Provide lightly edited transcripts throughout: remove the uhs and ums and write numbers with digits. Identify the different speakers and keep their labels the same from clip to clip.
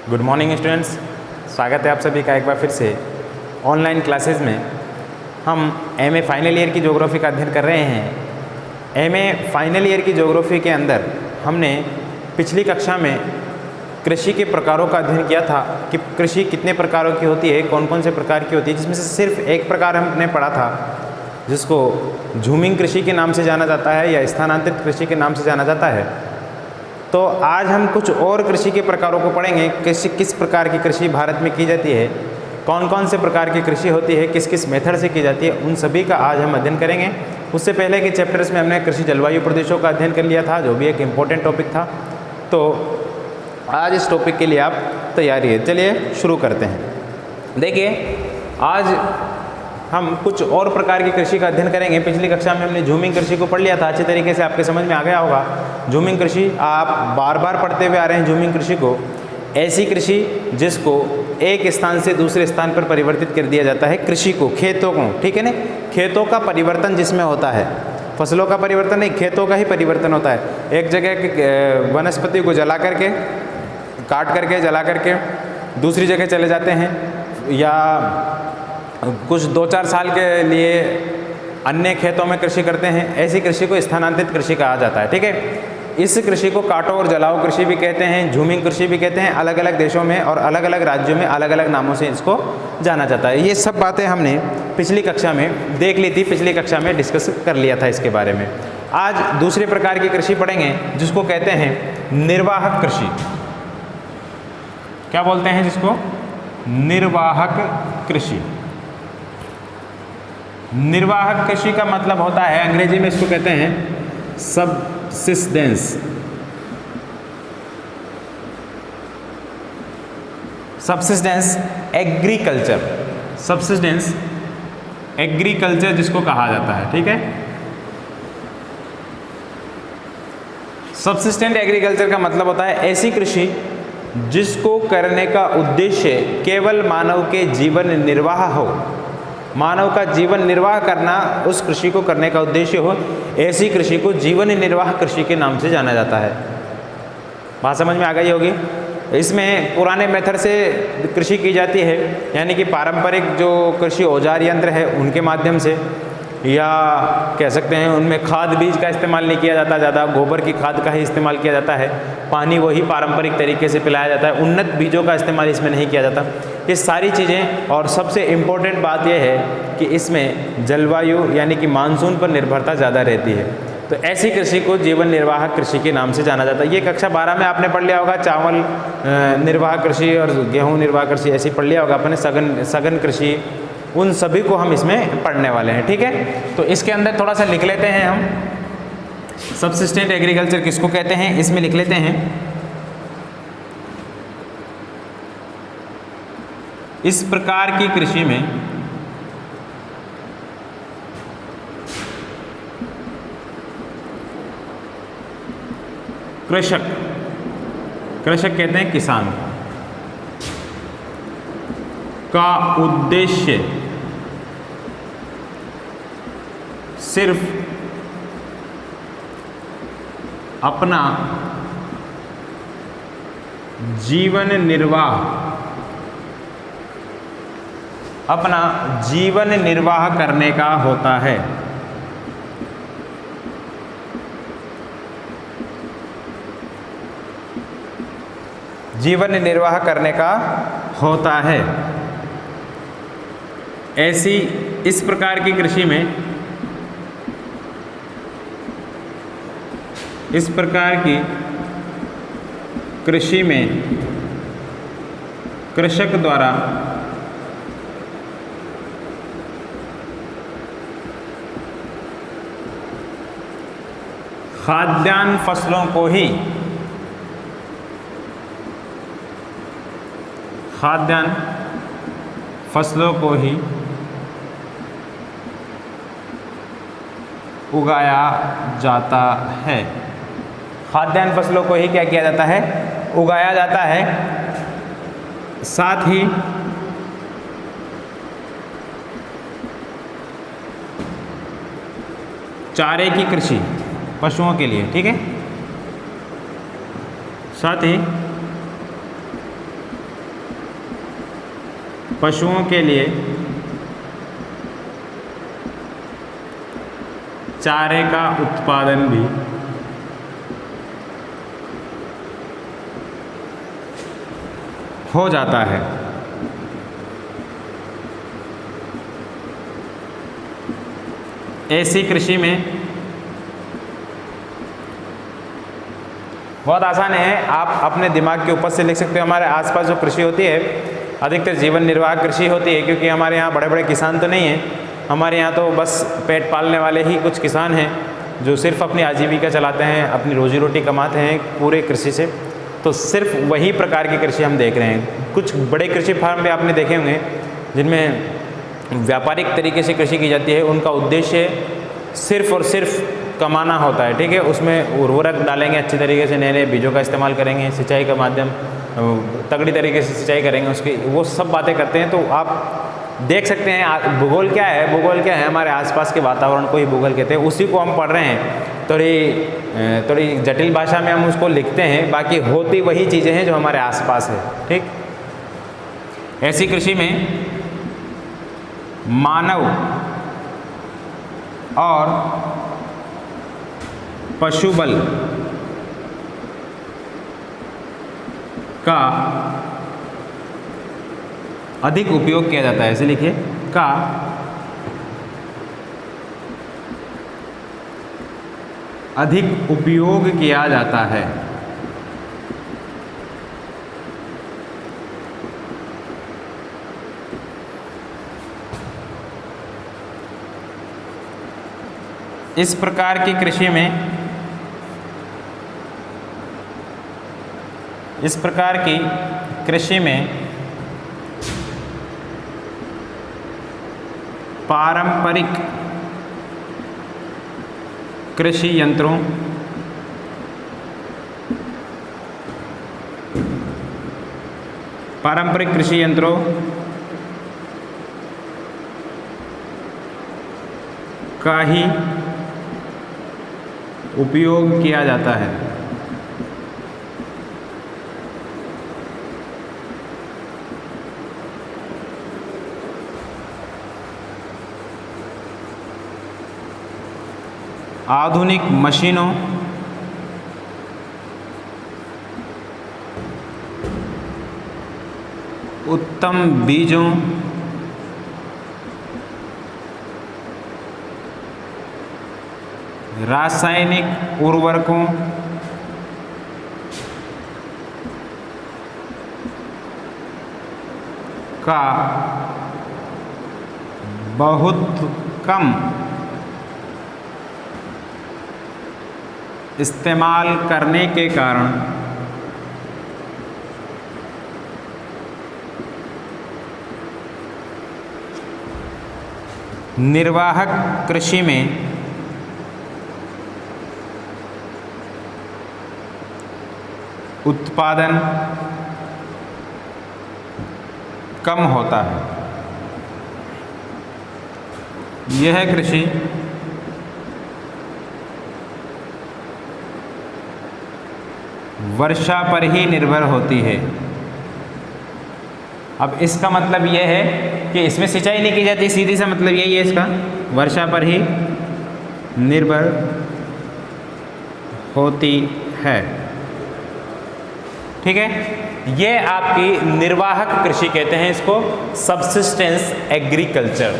Speaker 1: Good morning students, स्वागत है आप सभी का एक बार फिर से ऑनलाइन क्लासेस में। हम एमए फाइनल ईयर की ज्योग्राफी का अध्ययन कर रहे हैं। एमए फाइनल ईयर की ज्योग्राफी के अंदर हमने पिछली कक्षा में कृषि के प्रकारों का अध्ययन किया था कि कृषि कितने प्रकारों की होती है, कौन कौन से प्रकार की होती है, जिसमें से सिर्फ एक प्रकार हमने पढ़ा था जिसको झूमिंग कृषि के नाम से जाना जाता है या स्थानांतरित कृषि के नाम से जाना जाता है। तो आज हम कुछ और कृषि के प्रकारों को पढ़ेंगे। किस प्रकार की कृषि भारत में की जाती है, कौन कौन से प्रकार की कृषि होती है, किस किस मेथड से की जाती है, उन सभी का आज हम अध्ययन करेंगे। उससे पहले के चैप्टर्स में हमने कृषि जलवायु प्रदेशों का अध्ययन कर लिया था, जो भी एक इम्पोर्टेंट टॉपिक था। तो आज इस टॉपिक के लिए आप तैयारी है। चलिए शुरू करते हैं। देखिए, आज हम कुछ और प्रकार की कृषि का अध्ययन करेंगे। पिछली कक्षा में हमने झूमिंग कृषि को पढ़ लिया था, अच्छी तरीके से आपके समझ में आ गया होगा। झूमिंग कृषि आप बार बार पढ़ते हुए आ रहे हैं। झूमिंग कृषि को ऐसी कृषि जिसको एक स्थान से दूसरे स्थान पर परिवर्तित कर दिया जाता है, कृषि को, खेतों को, ठीक है ना, खेतों का परिवर्तन जिसमें होता है, फसलों का परिवर्तन नहीं, खेतों का ही परिवर्तन होता है। एक जगह वनस्पति को जला करके, काट करके, जला करके दूसरी जगह चले जाते हैं, या कुछ 2-4 साल के लिए अन्य खेतों में कृषि करते हैं। ऐसी कृषि को स्थानांतरित कृषि कहा जाता है, ठीक है। इस कृषि को काटो और जलाओ कृषि भी कहते हैं, झूमिंग कृषि भी कहते हैं। अलग अलग देशों में और अलग अलग राज्यों में अलग अलग नामों से इसको जाना जाता है। ये सब बातें हमने पिछली कक्षा में देख ली थी, पिछली कक्षा में डिस्कस कर लिया था इसके बारे में। आज दूसरे प्रकार की कृषि पढ़ेंगे जिसको कहते हैं निर्वाहक कृषि। क्या बोलते हैं जिसको? निर्वाहक कृषि। निर्वाहक कृषि का मतलब होता है, अंग्रेजी में इसको कहते हैं subsistence. Subsistence agriculture, subsistence agriculture जिसको कहा जाता है, ठीक है। सबसिस्टेंट एग्रीकल्चर का मतलब होता है ऐसी कृषि जिसको करने का उद्देश्य केवल मानव के जीवन निर्वाह हो, मानव का जीवन निर्वाह करना, उस कृषि को करने का उद्देश्य हो। ऐसी कृषि को जीवन निर्वाह कृषि के नाम से जाना जाता है। बात समझ में आ गई होगी। इसमें पुराने मेथड से कृषि की जाती है, यानी कि पारंपरिक जो कृषि औजार यंत्र है उनके माध्यम से, या कह सकते हैं उनमें खाद बीज का इस्तेमाल नहीं किया जाता, ज़्यादा गोबर की खाद का ही इस्तेमाल किया जाता है। पानी वही पारंपरिक तरीके से पिलाया जाता है, उन्नत बीजों का इस्तेमाल इसमें नहीं किया जाता। ये सारी चीज़ें, और सबसे इम्पोर्टेंट बात यह है कि इसमें जलवायु यानी कि मानसून पर निर्भरता ज़्यादा रहती है। तो ऐसी कृषि को जीवन निर्वाह कृषि के नाम से जाना जाता है। ये कक्षा 12 में आपने पढ़ लिया होगा। चावल निर्वाह कृषि और गेहूँ निर्वाह कृषि ऐसी पढ़ लिया होगा आपने। सघन कृषि, उन सभी को हम इसमें पढ़ने वाले हैं, ठीक है। तो इसके अंदर थोड़ा सा लिख लेते हैं हम, सबसिस्टेंट एग्रीकल्चर किसको कहते हैं, इसमें लिख लेते हैं। इस प्रकार की कृषि में कृषक कहते हैं किसान का उद्देश्य सिर्फ अपना जीवन निर्वाह करने का होता है। जीवन निर्वाह करने का होता है। ऐसी इस प्रकार की कृषि में, इस प्रकार की कृषि में कृषक द्वारा खाद्यान्न फसलों को ही उगाया जाता है। खाद्यान्न फसलों को ही क्या किया जाता है? उगाया जाता है। साथ ही चारे की कृषि पशुओं के लिए, ठीक है। साथ ही पशुओं के लिए चारे का उत्पादन भी हो जाता है। ऐसी कृषि में बहुत आसान है, आप अपने दिमाग के ऊपर से लिख सकते हो। हमारे आसपास जो कृषि होती है अधिकतर जीवन निर्वाह कृषि होती है, क्योंकि हमारे यहाँ बड़े बड़े किसान तो नहीं हैं। हमारे यहाँ तो बस पेट पालने वाले ही कुछ किसान हैं जो सिर्फ अपनी आजीविका चलाते हैं, अपनी रोजी रोटी कमाते हैं पूरे कृषि से। तो सिर्फ वही प्रकार की कृषि हम देख रहे हैं। कुछ बड़े कृषि फार्म भी आपने देखे होंगे जिनमें व्यापारिक तरीके से कृषि की जाती है। उनका उद्देश्य सिर्फ और सिर्फ कमाना होता है, ठीक है। उसमें उर्वरक डालेंगे अच्छी तरीके से, नए नए बीजों का इस्तेमाल करेंगे, सिंचाई का माध्यम तगड़ी तरीके से सिंचाई करेंगे उसकी, वो सब बातें करते हैं। तो आप देख सकते हैं भूगोल क्या है, भूगोल क्या है, हमारे आसपास के वातावरण को ही भूगोल कहते हैं। उसी को हम पढ़ रहे हैं, थोड़ी जटिल भाषा में हम उसको लिखते हैं, बाकी होती वही चीज़ें हैं जो हमारे आसपास है, ठीक। ऐसी कृषि में मानव और पशुबल का अधिक उपयोग किया जाता है। ऐसे लिखिए, का अधिक उपयोग किया जाता है। इस प्रकार की कृषि में पारंपरिक कृषि यंत्रों का ही उपयोग किया जाता है। आधुनिक मशीनों उत्तम बीजों रासायनिक उर्वरकों का बहुत कम इस्तेमाल करने के कारण निर्वाहक कृषि में उत्पादन कम होता है। यह कृषि वर्षा पर ही निर्भर होती है। अब इसका मतलब यह है कि इसमें सिंचाई नहीं की जाती, सीधी सा मतलब यही है इसका, वर्षा पर ही निर्भर होती है, ठीक है। ये आपकी निर्वाहक कृषि कहते हैं इसको, सब्सिस्टेंस एग्रीकल्चर।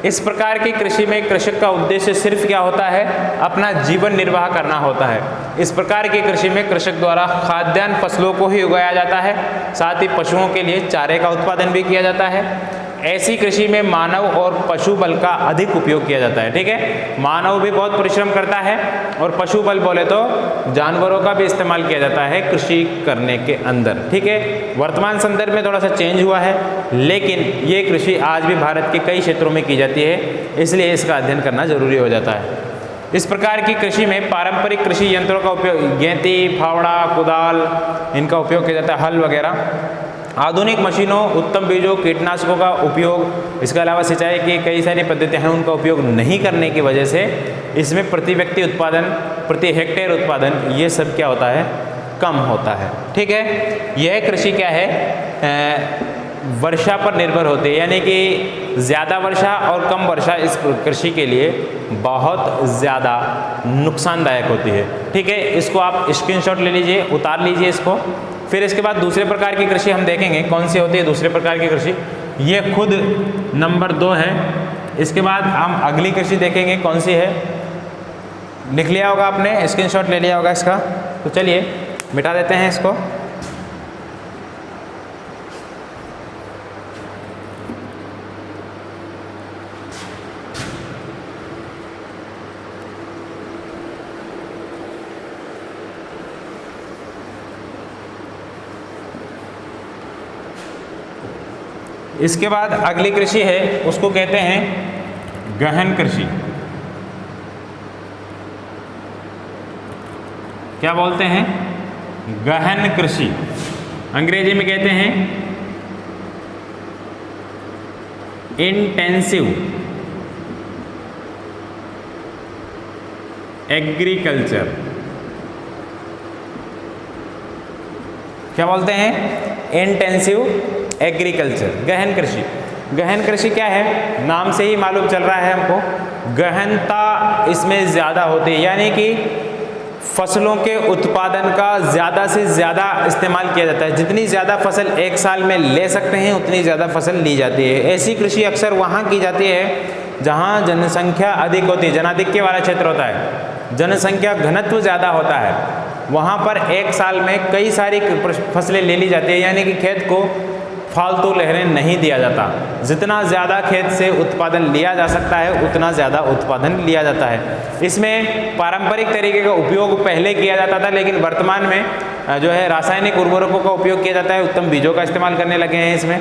Speaker 1: इस प्रकार की कृषि में कृषक का उद्देश्य सिर्फ क्या होता है, अपना जीवन निर्वाह करना होता है। इस प्रकार की कृषि में कृषक द्वारा खाद्यान्न फसलों को ही उगाया जाता है, साथ ही पशुओं के लिए चारे का उत्पादन भी किया जाता है। ऐसी कृषि में मानव और पशु बल का अधिक उपयोग किया जाता है, ठीक है। मानव भी बहुत परिश्रम करता है और पशु बल बोले तो जानवरों का भी इस्तेमाल किया जाता है कृषि करने के अंदर, ठीक है। वर्तमान संदर्भ में थोड़ा सा चेंज हुआ है, लेकिन ये कृषि आज भी भारत के कई क्षेत्रों में की जाती है, इसलिए इसका अध्ययन करना जरूरी हो जाता है। इस प्रकार की कृषि में पारंपरिक कृषि यंत्रों का उपयोग, गेंती, फावड़ा, कुदाल, इनका उपयोग किया जाता है, हल वगैरह। आधुनिक मशीनों, उत्तम बीजों, कीटनाशकों का उपयोग, इसके अलावा सिंचाई की कई सारी पद्धतियां हैं, उनका उपयोग नहीं करने की वजह से इसमें प्रति व्यक्ति उत्पादन, प्रति हेक्टेयर उत्पादन, ये सब क्या होता है, कम होता है, ठीक है। यह कृषि क्या है, वर्षा पर निर्भर होती है, यानी कि ज़्यादा वर्षा और कम वर्षा इस कृषि के लिए बहुत ज़्यादा नुकसानदायक होती है। ठीक है, इसको आप स्क्रीनशॉट ले लीजिए, उतार लीजिए इसको। फिर इसके बाद दूसरे प्रकार की कृषि हम देखेंगे कौन सी होती है दूसरे प्रकार की कृषि, ये खुद नंबर 2 है। इसके बाद हम अगली कृषि देखेंगे कौन सी है, लिख लिया होगा आपने, स्क्रीनशॉट ले लिया होगा इसका। तो चलिए मिटा देते हैं इसको। इसके बाद अगली कृषि है, उसको कहते हैं गहन कृषि। क्या बोलते हैं? गहन कृषि। अंग्रेजी में कहते हैं इंटेंसिव एग्रीकल्चर। क्या बोलते हैं? इंटेंसिव एग्रीकल्चर, गहन कृषि। गहन कृषि क्या है? नाम से ही मालूम चल रहा है हमको, गहनता इसमें ज़्यादा होती है, यानी कि फसलों के उत्पादन का ज़्यादा से ज़्यादा इस्तेमाल किया जाता है। जितनी ज़्यादा फसल एक साल में ले सकते हैं उतनी ज़्यादा फसल ली जाती है। ऐसी कृषि अक्सर वहाँ की जाती है जहाँ जनसंख्या अधिक होती है, जनाधिक्य वाला क्षेत्र होता है, जनसंख्या घनत्व ज़्यादा होता है, वहाँ पर एक साल में कई सारी फसलें ले ली जाती है, यानी कि खेत को फालतू लहरें नहीं दिया जाता। जितना ज़्यादा खेत से उत्पादन लिया जा सकता है उतना ज़्यादा उत्पादन लिया जाता है। इसमें पारंपरिक तरीके का उपयोग पहले किया जाता था, लेकिन वर्तमान में जो है रासायनिक उर्वरकों का उपयोग किया जाता है, उत्तम बीजों का इस्तेमाल करने लगे हैं इसमें।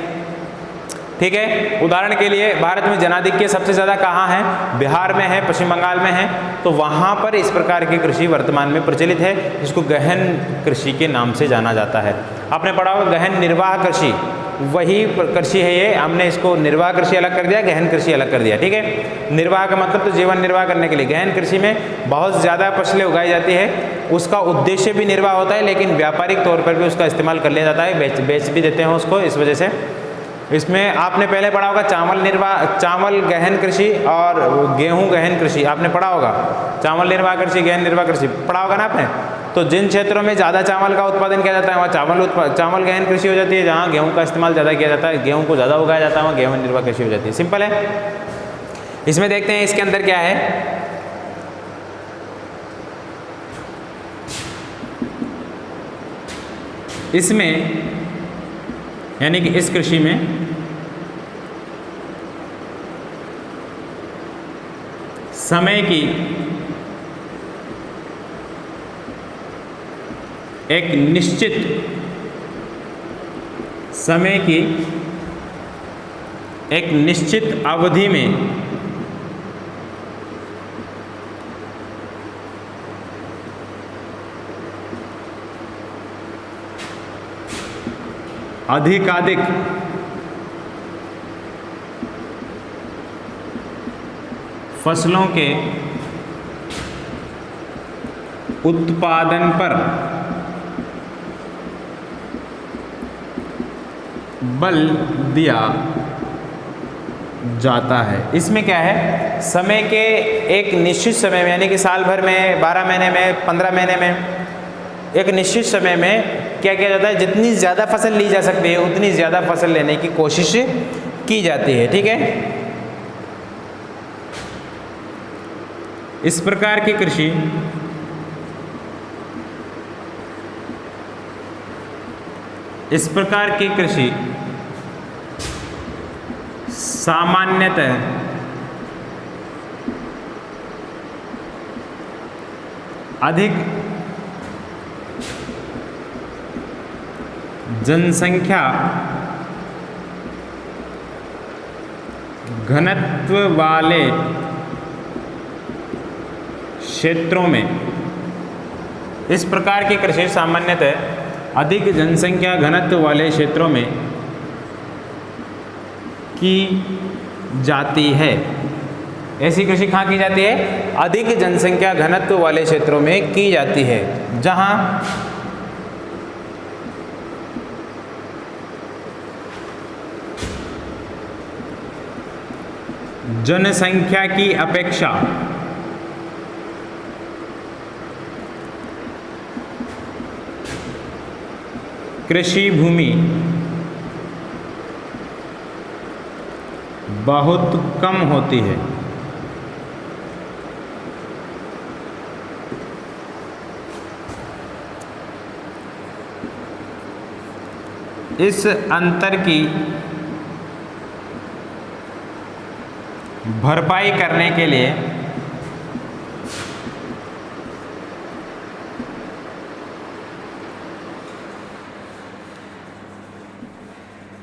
Speaker 1: ठीक है, उदाहरण के लिए भारत में जनाधिक्य सबसे ज़्यादा कहाँ है? बिहार में है, पश्चिम बंगाल में है, तो वहाँ पर इस प्रकार की कृषि वर्तमान में प्रचलित है, जिसको गहन कृषि के नाम से जाना जाता है। आपने पढ़ा होगा गहन निर्वाह कृषि, वही कृषि है ये। हमने इसको निर्वाह कृषि अलग कर दिया, गहन कृषि अलग कर दिया। ठीक है, निर्वाह का मतलब तो जीवन निर्वाह करने के लिए। गहन कृषि में बहुत ज़्यादा फसलें उगाई जाती है, उसका उद्देश्य भी निर्वाह होता है, लेकिन व्यापारिक तौर पर भी उसका इस्तेमाल कर लिया जाता है, बेच भी देते हैं उसको। इस वजह से इसमें आपने पहले पढ़ा होगा चावल गहन कृषि और गेहूं गहन कृषि, आपने पढ़ा होगा। चावल निर्वाह कृषि, गहन निर्वाह कृषि पढ़ा होगा ना आपने। तो जिन क्षेत्रों में ज़्यादा चावल का उत्पादन किया जाता है वहाँ चावल गहन कृषि हो जाती है, जहाँ गेहूं का इस्तेमाल ज़्यादा किया जाता है, गेहूं को ज़्यादा उगाया जाता है, वहाँ गेहूं निर्वाह कृषि हो जाती है। सिंपल है। इसमें देखते हैं इसके अंदर क्या है। इसमें यानी कि इस कृषि में समय की एक निश्चित समय की एक निश्चित अवधि में अधिकाधिक फसलों के उत्पादन पर बल दिया जाता है। इसमें क्या है, समय के एक निश्चित समय में, यानी कि साल भर में, 12 महीने में, 15 महीने में, एक निश्चित समय में क्या किया जाता है, जितनी ज़्यादा फसल ली जा सकती है उतनी ज़्यादा फसल लेने की कोशिश की जाती है। ठीक है, इस प्रकार की कृषि सामान्यतः अधिक जनसंख्या घनत्व वाले क्षेत्रों में, इस प्रकार की कृषि सामान्यतः अधिक जनसंख्या घनत्व वाले क्षेत्रों में की जाती है। ऐसी कृषि कहाँ की जाती है? अधिक जनसंख्या घनत्व वाले क्षेत्रों में की जाती है, जहाँ जनसंख्या की अपेक्षा कृषि भूमि बहुत कम होती है। इस अंतर की भरपाई करने के लिए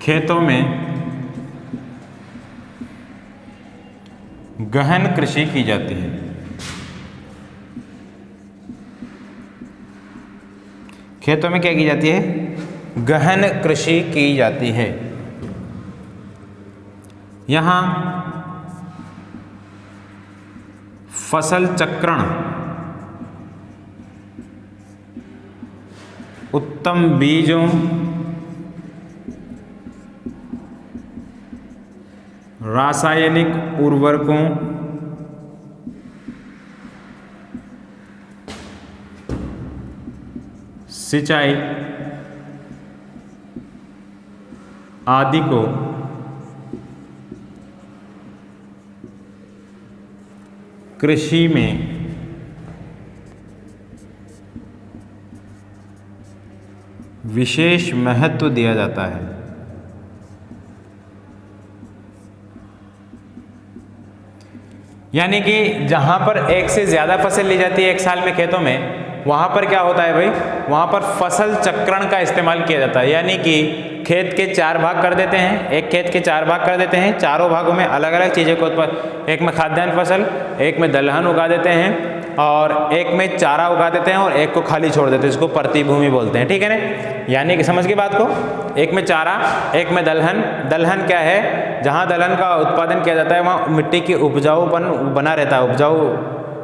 Speaker 1: खेतों में गहन कृषि की जाती है। खेतों में क्या की जाती है? गहन कृषि की जाती है। यहाँ फसल चक्रण, उत्तम बीजों, रासायनिक उर्वरकों, सिंचाई आदि को कृषि में विशेष महत्व दिया जाता है। यानी कि जहाँ पर एक से ज़्यादा फसल ली जाती है एक साल में खेतों में, वहाँ पर क्या होता है भाई? वहाँ पर फसल चक्रण का इस्तेमाल किया जाता है। यानी कि खेत के 4 भाग कर देते हैं, एक खेत के 4 भाग कर देते हैं, चारों भागों में अलग अलग चीज़ों को उत्पादन, एक में खाद्यान्न फसल, एक में दलहन उगा देते हैं और एक में चारा उगा देते हैं और एक को खाली छोड़ देते हैं, जिसको प्रतिभूमि बोलते हैं। ठीक है ना? यानी कि समझ गए बात को? एक में चारा, एक में दलहन। दलहन क्या है? जहाँ दलहन का उत्पादन किया जाता है वहाँ मिट्टी की उपजाऊपन बना रहता है, उपजाऊ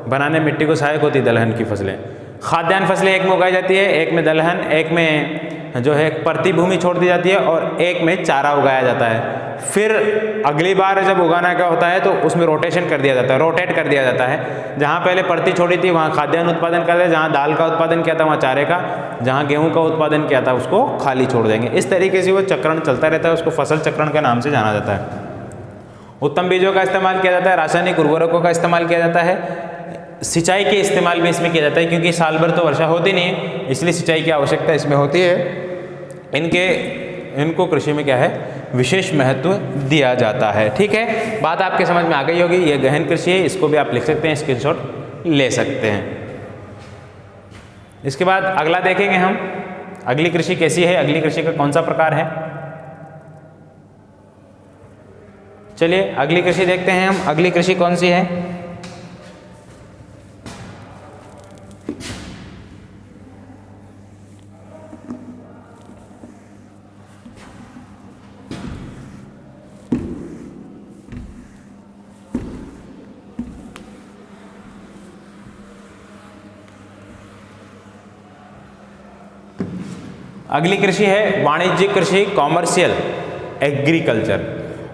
Speaker 1: बनाने मिट्टी को सहायक होती है दलहन की फसलें। खाद्यान्न फसलें एक में उगाई जाती है, एक में दलहन, एक में जो है प्रतिभूमि छोड़ दी जाती है और एक में चारा उगाया जाता है। फिर अगली बार जब उगाना क्या होता है तो उसमें रोटेशन कर दिया जाता है, रोटेट कर दिया जाता है। जहाँ पहले परती छोड़ी थी वहाँ खाद्यान्न उत्पादन कर दे, जहाँ दाल का उत्पादन किया था वहाँ चारे का, जहाँ गेहूं का उत्पादन किया था उसको खाली छोड़ देंगे। इस तरीके से वो चक्रण चलता रहता है, उसको फसल चक्रण के नाम से जाना जाता है। उत्तम बीजों का इस्तेमाल किया जाता है, रासायनिक उर्वरकों का इस्तेमाल किया जाता है, सिंचाई के इस्तेमाल भी इसमें किया जाता है क्योंकि साल भर तो वर्षा होती नहीं है, इसलिए सिंचाई की आवश्यकता इसमें होती है। इनको कृषि में क्या है? विशेष महत्व दिया जाता है। ठीक है, बात आपके समझ में आ गई होगी। ये गहन कृषि है, इसको भी आप लिख सकते हैं, स्क्रीनशॉट ले सकते हैं। इसके बाद अगला देखेंगे हम, अगली कृषि कैसी है, अगली कृषि का कौन सा प्रकार है। चलिए अगली कृषि देखते हैं हम, अगली कृषि कौन सी है। अगली कृषि है वाणिज्यिक कृषि, कॉमर्शियल एग्रीकल्चर।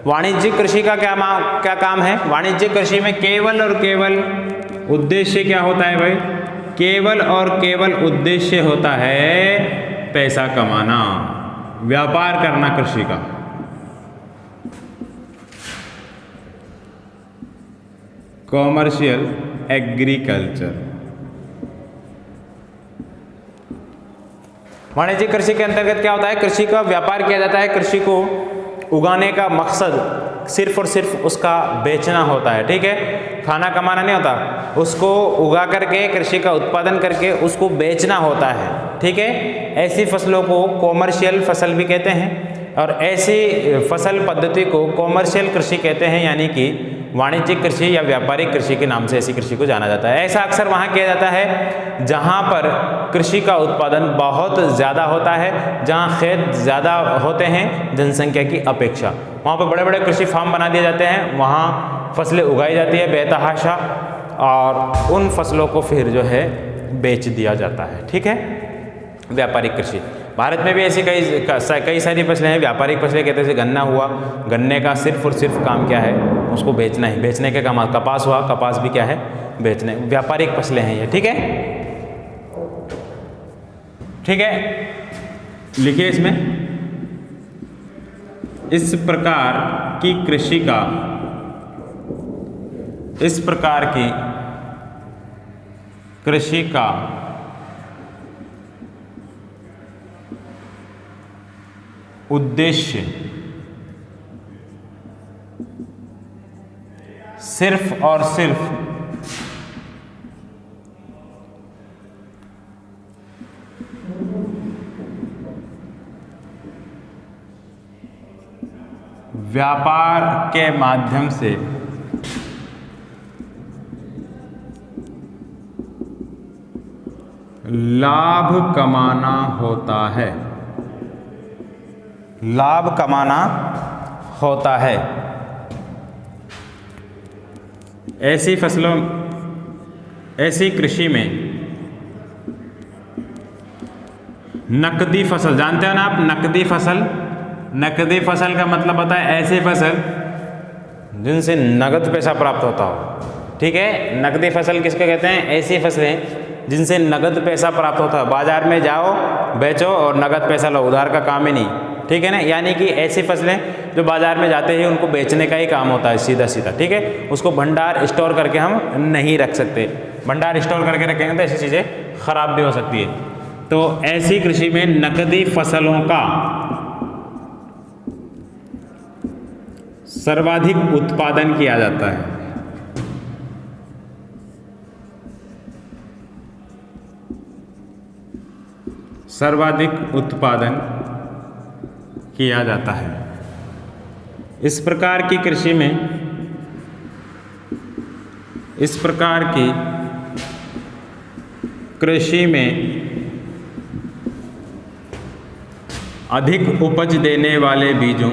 Speaker 1: वाणिज्यिक कृषि का क्या काम है? वाणिज्यिक कृषि में केवल और केवल उद्देश्य क्या होता है भाई? केवल और केवल उद्देश्य होता है पैसा कमाना, व्यापार करना कृषि का। Commercial agriculture. वाणिज्यिक कृषि के अंतर्गत क्या होता है? कृषि का व्यापार किया जाता है। कृषि को उगाने का मकसद सिर्फ और सिर्फ उसका बेचना होता है। ठीक है, खाना कमाना नहीं होता, उसको उगा करके कृषि का उत्पादन करके उसको बेचना होता है। ठीक है, ऐसी फसलों को कॉमर्शियल फसल भी कहते हैं और ऐसी फसल पद्धति को कॉमर्शियल कृषि कहते हैं, यानी कि वाणिज्यिक कृषि या व्यापारिक कृषि के नाम से ऐसी कृषि को जाना जाता है। ऐसा अक्सर वहाँ किया जाता है जहाँ पर कृषि का उत्पादन बहुत ज़्यादा होता है, जहाँ खेत ज़्यादा होते हैं जनसंख्या की अपेक्षा। वहाँ पर बड़े बड़े कृषि फार्म बना दिए जाते हैं, वहाँ फसलें उगाई जाती है बेतहाशा और उन फसलों को फिर जो है बेच दिया जाता है। ठीक है, व्यापारिक कृषि। भारत में भी ऐसी कई सारी फसलें हैं। व्यापारिक फसलें कहते हैं, जैसे गन्ना हुआ, गन्ने का सिर्फ और सिर्फ काम क्या है, उसको बेचना है, बेचने के काम। कपास हुआ, कपास भी क्या है, बेचने। व्यापारिक फसलें हैं ये, ठीक है, ठीक है। लिखिए इसमें, इस प्रकार की कृषि का, इस प्रकार की कृषि का उद्देश्य सिर्फ और सिर्फ व्यापार के माध्यम से लाभ कमाना होता है, लाभ कमाना होता है। ऐसी फसलों, ऐसी कृषि में नकदी फसल, जानते हो ना आप नकदी फसल? नकदी फसल का मतलब होता है ऐसी फसल जिनसे नगद पैसा प्राप्त होता हो, ठीक है। नकदी फसल किसको कहते हैं? ऐसी फसलें जिनसे नगद पैसा प्राप्त होता है। बाजार में जाओ, बेचो और नगद पैसा लो, उधार का काम ही नहीं, ठीक है ना। यानी कि ऐसी फसलें जो बाजार में जाते ही उनको बेचने का ही काम होता है, सीधा सीधा, ठीक है। उसको भंडार स्टोर करके हम नहीं रख सकते। भंडार स्टोर करके रखेंगे तो ऐसी चीज़ें खराब भी हो सकती है। तो ऐसी कृषि में नकदी फसलों का सर्वाधिक उत्पादन किया जाता है। सर्वाधिक उत्पादन किया जाता है। इस प्रकार की कृषि में, इस प्रकार की कृषि में अधिक उपज देने वाले बीजों,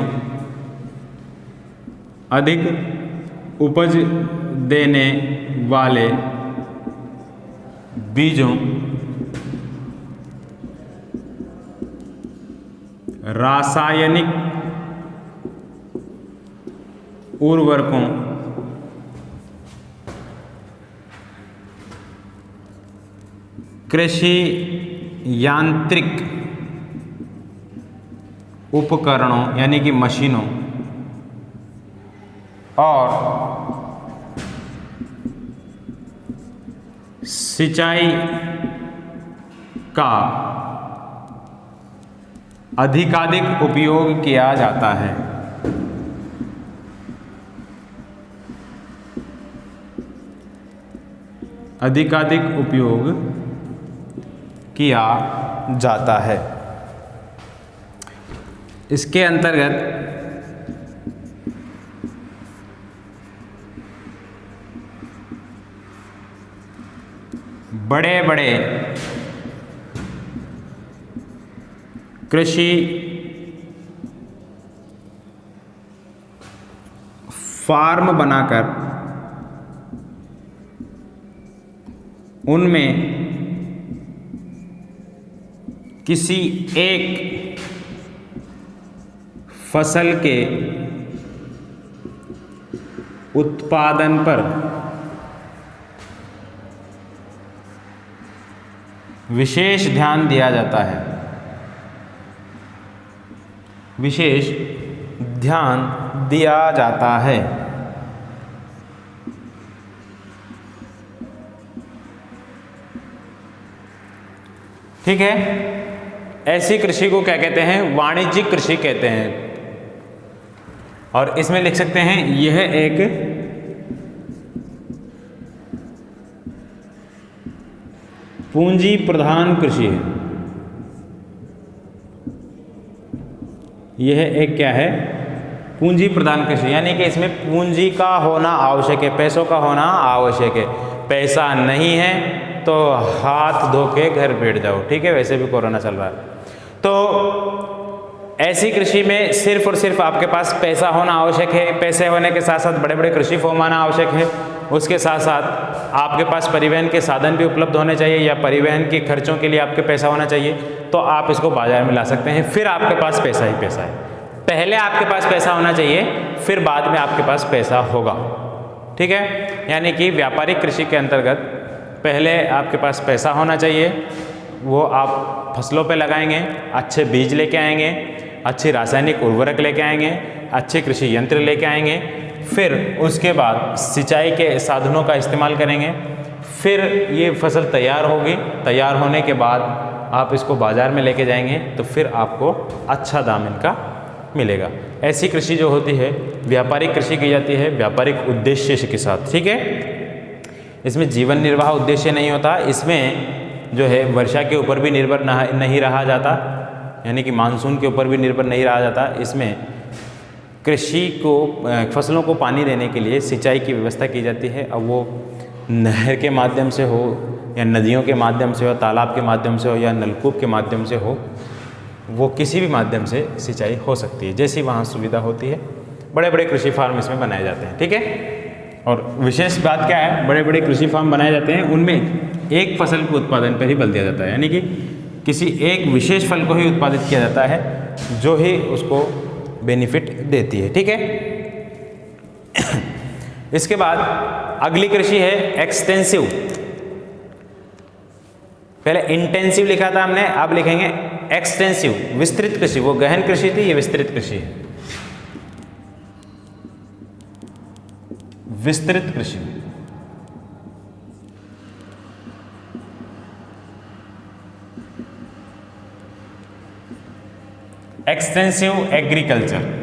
Speaker 1: अधिक उपज देने वाले बीजों, रासायनिक उर्वरकों, कृषि यांत्रिक उपकरणों यानी कि मशीनों और सिंचाई का अधिकाधिक उपयोग किया जाता है। अधिकाधिक उपयोग किया जाता है। इसके अंतर्गत बड़े बड़े कृषि फार्म बनाकर उनमें किसी एक फसल के उत्पादन पर विशेष ध्यान दिया जाता है। विशेष ध्यान दिया जाता है। ठीक है, ऐसी कृषि को क्या कहते हैं? वाणिज्यिक कृषि कहते हैं। और इसमें लिख सकते हैं यह एक पूंजी प्रधान कृषि है। यह एक क्या है? पूंजी प्रधान कृषि, यानी कि इसमें पूंजी का होना आवश्यक है, पैसों का होना आवश्यक है। पैसा नहीं है तो हाथ धो के घर बैठ जाओ, ठीक है। वैसे भी कोरोना चल रहा है। तो ऐसी कृषि में सिर्फ और सिर्फ आपके पास पैसा होना आवश्यक है। पैसे होने के साथ साथ बड़े बड़े कृषि फॉर्म आना आवश्यक है। उसके साथ साथ आपके पास परिवहन के साधन भी उपलब्ध होने चाहिए, या परिवहन के खर्चों के लिए आपके पैसा होना चाहिए। तो आप इसको बाजार में ला सकते हैं, फिर आपके पास पैसा ही पैसा है। पहले आपके पास पैसा होना चाहिए, फिर बाद में आपके पास पैसा होगा, ठीक है। यानी कि व्यापारिक कृषि के अंतर्गत पहले आपके पास पैसा होना चाहिए, वो आप फसलों पे लगाएंगे, अच्छे बीज लेके आएंगे, अच्छी रासायनिक उर्वरक लेके आएंगे, अच्छे कृषि यंत्र लेके आएंगे, फिर उसके बाद सिंचाई के साधनों का इस्तेमाल करेंगे, फिर ये फसल तैयार होगी, तैयार होने के बाद आप इसको बाज़ार में लेके जाएंगे तो फिर आपको अच्छा दाम इनका मिलेगा। ऐसी कृषि जो होती है व्यापारिक कृषि की जाती है, व्यापारिक उद्देश्य के साथ, ठीक है। इसमें जीवन निर्वाह उद्देश्य नहीं होता, इसमें जो है वर्षा के ऊपर भी निर्भर नहीं रहा जाता, यानी कि मानसून के ऊपर भी निर्भर नहीं रहा जाता। इसमें कृषि को फसलों को पानी देने के लिए सिंचाई की व्यवस्था की जाती है। अब वो नहर के माध्यम से हो या नदियों के माध्यम से हो, तालाब के माध्यम से हो या नलकूप के माध्यम से हो, वो किसी भी माध्यम से सिंचाई हो सकती है, जैसी वहाँ सुविधा होती है। बड़े बड़े कृषि फार्म इसमें बनाए जाते हैं, ठीक है। और विशेष बात क्या है, बड़े बड़े कृषि फार्म बनाए जाते हैं, उनमें एक फसल के उत्पादन पर ही बल दिया जाता है, यानी कि किसी एक विशेष फल को ही उत्पादित किया जाता है जो ही उसको बेनिफिट देती है, ठीक है। इसके बाद अगली कृषि है एक्सटेंसिव। पहले इंटेंसिव लिखा था हमने, अब लिखेंगे एक्सटेंसिव, विस्तृत कृषि। वो गहन कृषि थी, ये विस्तृत कृषि है, विस्तृत कृषि। Extensive agriculture.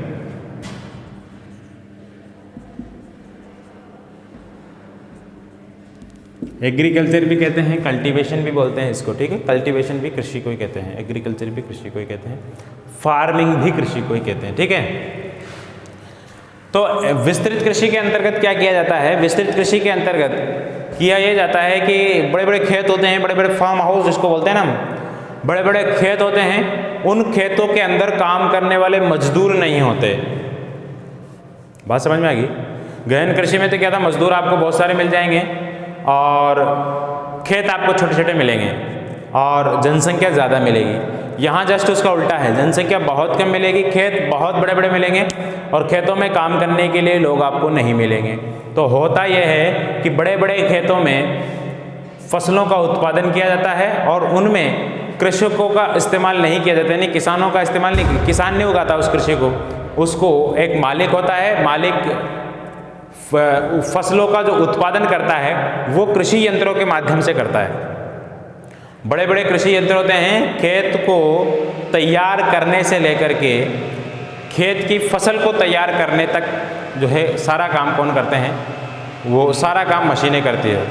Speaker 1: एग्रीकल्चर भी कहते हैं, कल्टीवेशन भी बोलते हैं इसको, ठीक है। कल्टीवेशन भी कृषि को ही कहते हैं, एग्रीकल्चर भी कृषि को ही कहते हैं, फार्मिंग भी कृषि को ही कहते हैं, ठीक है। तो विस्तृत कृषि के अंतर्गत क्या किया जाता है, विस्तृत कृषि के अंतर्गत किया यह जाता है कि बड़े बड़े खेत होते हैं, बड़े बड़े फार्म हाउस जिसको बोलते हैं ना हम, बड़े बड़े खेत होते हैं, उन खेतों के अंदर काम करने वाले मजदूर नहीं होते। बात समझ में आ गई। गहन कृषि में तो क्या था, मजदूर आपको बहुत सारे मिल जाएंगे और खेत आपको छोटे छोटे मिलेंगे और जनसंख्या ज़्यादा मिलेगी। यहाँ जस्ट उसका उल्टा है, जनसंख्या बहुत कम मिलेगी, खेत बहुत बड़े बड़े मिलेंगे और खेतों में काम करने के लिए लोग आपको नहीं मिलेंगे। तो होता यह है कि बड़े बड़े खेतों में फसलों का उत्पादन किया जाता है और उनमें कृषकों का इस्तेमाल नहीं किया जाता, यानी किसानों का इस्तेमाल नहीं, किसान नहीं उगाता उस कृषि को, उसको एक मालिक होता है, मालिक फसलों का जो उत्पादन करता है वो कृषि यंत्रों के माध्यम से करता है। बड़े बड़े कृषि यंत्र होते हैं, खेत को तैयार करने से लेकर के खेत की फसल को तैयार करने तक जो है सारा काम कौन करते हैं, वो सारा काम मशीनें करती है,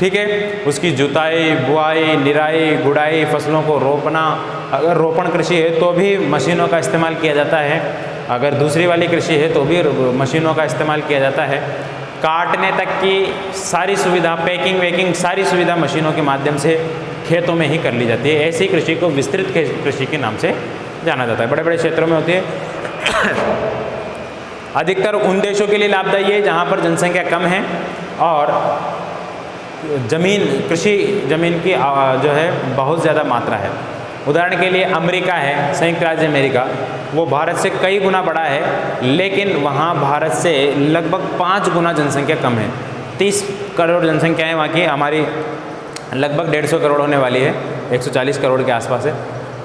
Speaker 1: ठीक है। उसकी जुताई, बुआई, निराई, गुड़ाई, फसलों को रोपना, अगर रोपण कृषि है तो भी मशीनों का इस्तेमाल किया जाता है, अगर दूसरी वाली कृषि है तो भी मशीनों का इस्तेमाल किया जाता है। काटने तक की सारी सुविधा, पैकिंग वैकिंग सारी सुविधा मशीनों के माध्यम से खेतों में ही कर ली जाती है। ऐसी कृषि को विस्तृत कृषि के नाम से जाना जाता है, बड़े बड़े क्षेत्रों में होती है। अधिकतर उन देशों के लिए लाभदायी है जहाँ पर जनसंख्या कम है और जमीन, कृषि जमीन की जो है बहुत ज़्यादा मात्रा है। उदाहरण के लिए अमेरिका है, संयुक्त राज्य अमेरिका, वो भारत से कई गुना बड़ा है, लेकिन वहाँ भारत से लगभग 5 गुना जनसंख्या कम है। 30 करोड़ जनसंख्या है वहाँ की, हमारी लगभग 150 करोड़ होने वाली है, 140 करोड़ के आसपास है,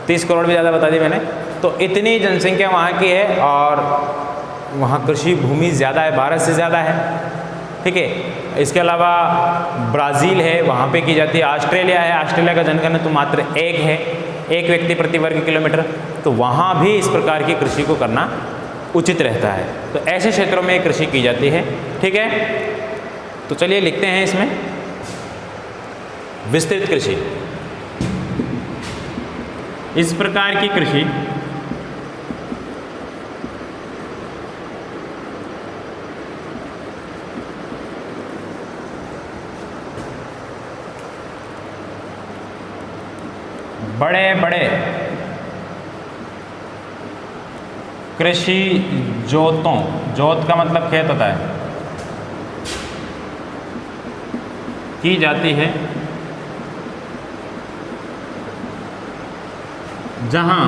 Speaker 1: 30 करोड़ भी ज़्यादा बता दी मैंने। तो इतनी जनसंख्या वहाँ की है और वहाँ कृषि भूमि ज़्यादा है, भारत से ज़्यादा है, ठीक है। इसके अलावा ब्राज़ील है, वहाँ पे की जाती है। ऑस्ट्रेलिया है, ऑस्ट्रेलिया का जनगणना तो मात्र 1 है, 1 व्यक्ति प्रति वर्ग किलोमीटर, तो वहाँ भी इस प्रकार की कृषि को करना उचित रहता है। तो ऐसे क्षेत्रों में कृषि की जाती है, ठीक है। तो चलिए लिखते हैं इसमें विस्तृत कृषि। इस प्रकार की कृषि बड़े बड़े कृषि जोतों, जोत का मतलब खेत होता है, की जाती है जहाँ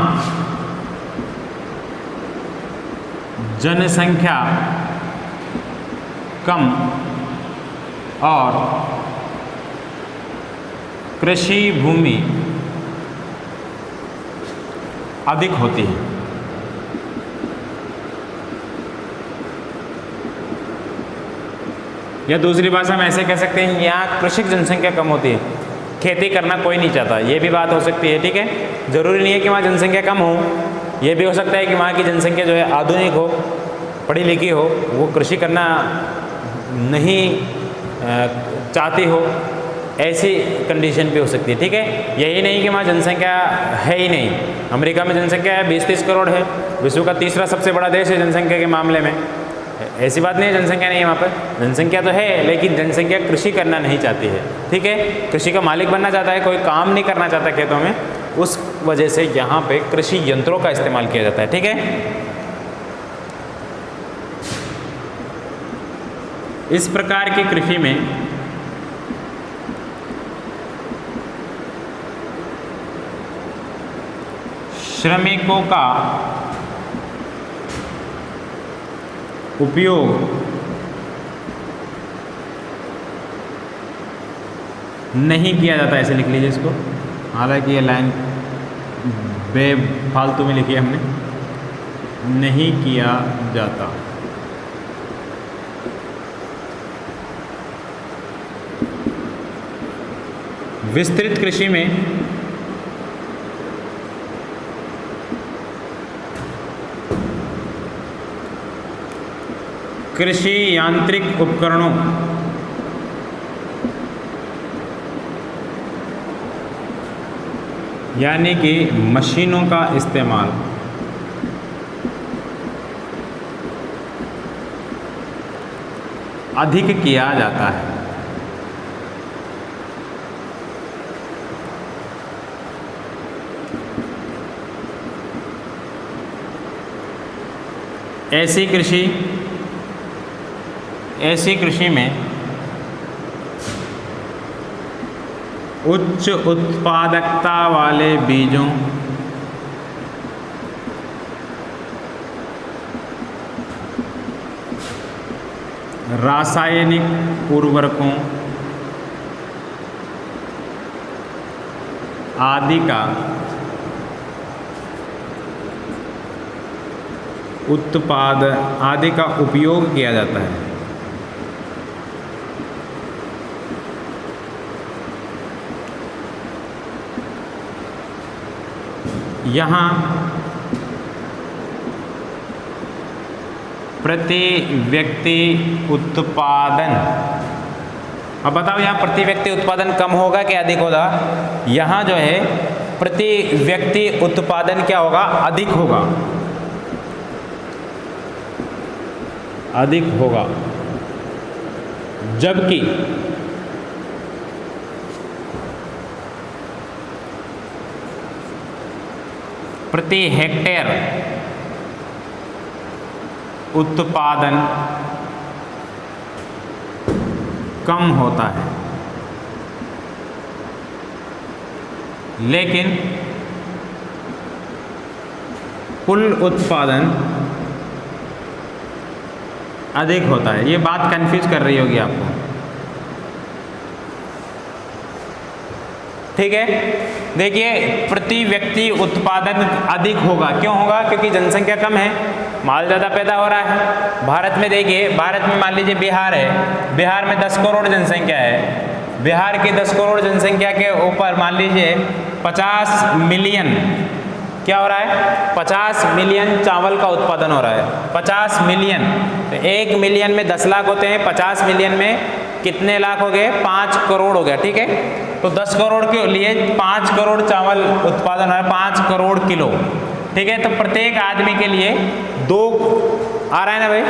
Speaker 1: जनसंख्या कम और कृषि भूमि अधिक होती है। या दूसरी भाषा में ऐसे कह सकते हैं, यहाँ कृषि जनसंख्या कम होती है, खेती करना कोई नहीं चाहता, ये भी बात हो सकती है। ठीक है, ज़रूरी नहीं है कि वहाँ जनसंख्या कम हो, ये भी हो सकता है कि वहाँ की जनसंख्या जो है आधुनिक हो, पढ़ी लिखी हो, वो कृषि करना नहीं चाहती हो, ऐसी कंडीशन भी हो सकती है। ठीक है, यही नहीं कि वहाँ जनसंख्या है ही नहीं। अमेरिका में जनसंख्या है 20-30 करोड़ है, विश्व का तीसरा सबसे बड़ा देश है जनसंख्या के मामले में। ऐसी बात नहीं है जनसंख्या नहीं है वहाँ पर, जनसंख्या तो है, लेकिन जनसंख्या कृषि करना नहीं चाहती है। ठीक है, कृषि का मालिक बनना चाहता है, कोई काम नहीं करना चाहता खेतों में, उस वजह से यहाँ पे कृषि यंत्रों का इस्तेमाल किया जाता है। ठीक है, इस प्रकार की कृषि में श्रमिकों का उपयोग नहीं किया जाता, ऐसे लिख लीजिए इसको। हालांकि ये लाइन बेफालतू में लिखी है हमने, नहीं किया जाता। विस्तृत कृषि में कृषि यांत्रिक उपकरणों यानी कि मशीनों का इस्तेमाल अधिक किया जाता है। ऐसी कृषि में उच्च उत्पादकता वाले बीजों, रासायनिक उर्वरकों आदि का उपयोग किया जाता है। यहाँ प्रति व्यक्ति उत्पादन, अब बताओ यहाँ प्रति व्यक्ति उत्पादन कम होगा कि अधिक होगा? यहाँ जो है प्रति व्यक्ति उत्पादन क्या होगा? अधिक होगा, अधिक होगा। जबकि प्रति हेक्टेयर उत्पादन कम होता है, लेकिन कुल उत्पादन अधिक होता है। ये बात कंफ्यूज कर रही होगी आपको। ठीक है, देखिए प्रति व्यक्ति उत्पादन अधिक होगा, क्यों होगा? क्योंकि जनसंख्या कम है, माल ज़्यादा पैदा हो रहा है। भारत में देखिए, भारत में मान लीजिए बिहार है, बिहार में 10 करोड़ जनसंख्या है। बिहार की 10 करोड़ जनसंख्या के ऊपर मान लीजिए 50 मिलियन क्या हो रहा है? 50 मिलियन चावल का उत्पादन हो रहा है। 50 मिलियन, तो 1 मिलियन में 10 लाख होते हैं, 50 मिलियन में कितने लाख हो गए? 5 करोड़ हो गया। ठीक है, तो 10 करोड़ के लिए 5 करोड़ चावल उत्पादन हो रहा है, 5 करोड़ किलो। ठीक है, तो प्रत्येक आदमी के लिए 2 आ रहा है ना भाई?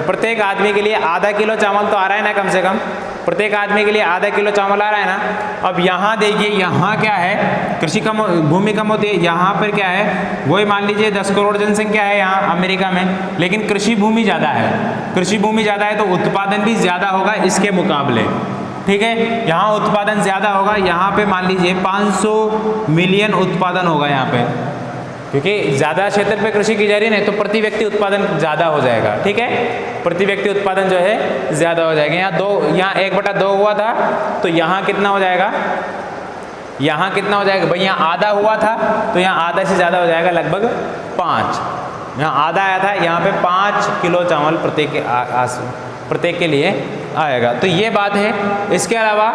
Speaker 1: प्रत्येक आदमी के लिए आधा किलो चावल तो आ रहा है ना, कम से कम प्रत्येक आदमी के लिए आधा किलो चावल आ रहा है ना। अब यहाँ देखिए, यहाँ क्या है? कृषि कम, भूमि कम होती है। यहाँ पर क्या है? वही मान लीजिए 10 करोड़ जनसंख्या है यहाँ अमेरिका में, लेकिन कृषि भूमि ज़्यादा है। कृषि भूमि ज़्यादा है तो उत्पादन भी ज़्यादा होगा इसके मुकाबले। ठीक है, यहाँ उत्पादन ज़्यादा होगा। यहाँ पे मान लीजिए 500 मिलियन उत्पादन होगा यहाँ पे। क्योंकि ज़्यादा क्षेत्र पे कृषि की जा रही है ना, तो प्रति व्यक्ति उत्पादन ज़्यादा हो जाएगा। ठीक है, प्रति व्यक्ति उत्पादन जो है ज़्यादा हो जाएगा। यहाँ 1/2 हुआ था, तो यहाँ कितना हो जाएगा, यहाँ कितना हो जाएगा भाई, यहाँ आधा हुआ था तो यहाँ आधा से ज़्यादा हो जाएगा, लगभग 5। यहाँ आधा आया था, यहाँ पे 5 किलो चावल प्रत्येक के लिए आएगा। तो ये बात है। इसके अलावा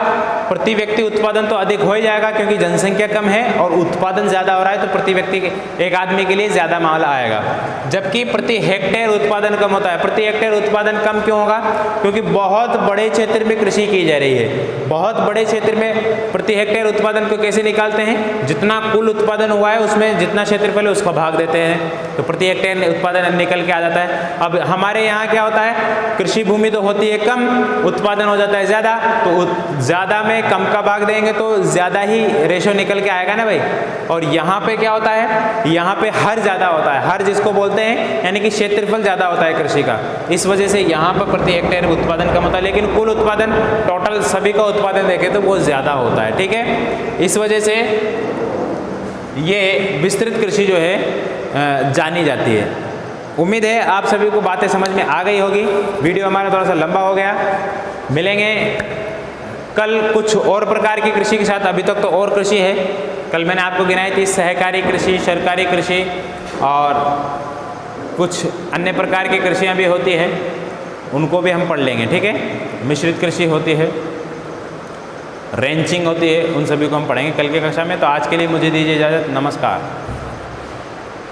Speaker 1: प्रति व्यक्ति उत्पादन तो अधिक हो ही जाएगा, क्योंकि जनसंख्या कम है और उत्पादन ज़्यादा हो रहा है, तो प्रति व्यक्ति एक आदमी के लिए ज़्यादा माल आएगा। जबकि प्रति हेक्टेयर उत्पादन कम होता है। प्रति हेक्टेयर उत्पादन कम क्यों होगा, क्योंकि बहुत बड़े क्षेत्र में कृषि की जा रही है। बहुत बड़े क्षेत्र में प्रति हेक्टेयर उत्पादन को कैसे निकालते हैं, जितना कुल उत्पादन हुआ है उसमें जितना क्षेत्रफल है उसको भाग देते हैं, तो प्रति हेक्टेयर उत्पादन निकल के आ जाता है। अब हमारे यहाँ क्या होता है, कृषि भूमि तो होती है कम, उत्पादन हो जाता है ज़्यादा, तो ज़्यादा में कम का भाग देंगे तो ज़्यादा ही रेशो निकल के आएगा ना भाई। और यहाँ पे क्या होता है, यहाँ पे हर ज़्यादा होता है, हर जिसको बोलते हैं, यानी कि क्षेत्रफल ज़्यादा होता है कृषि का। इस वजह से यहाँ पर प्रति हेक्टेयर उत्पादन कम होता है, लेकिन कुल उत्पादन टोटल सभी का उत्पादन देखें तो बहुत ज़्यादा होता है। ठीक है, इस वजह से ये विस्तृत कृषि जो है जानी जाती है। उम्मीद है आप सभी को बातें समझ में आ गई होगी। वीडियो हमारा थोड़ा सा लंबा हो गया। मिलेंगे कल कुछ और प्रकार की कृषि के साथ। अभी तक तो और कृषि है, कल मैंने आपको गिनाई थी सहकारी कृषि, सरकारी कृषि और कुछ अन्य प्रकार की कृषियाँ भी होती है, उनको भी हम पढ़ लेंगे। ठीक है, मिश्रित कृषि होती है, रेंचिंग होती है, उन सभी को हम पढ़ेंगे कल की कक्षा में। तो आज के लिए मुझे दीजिए इजाज़त। नमस्कार।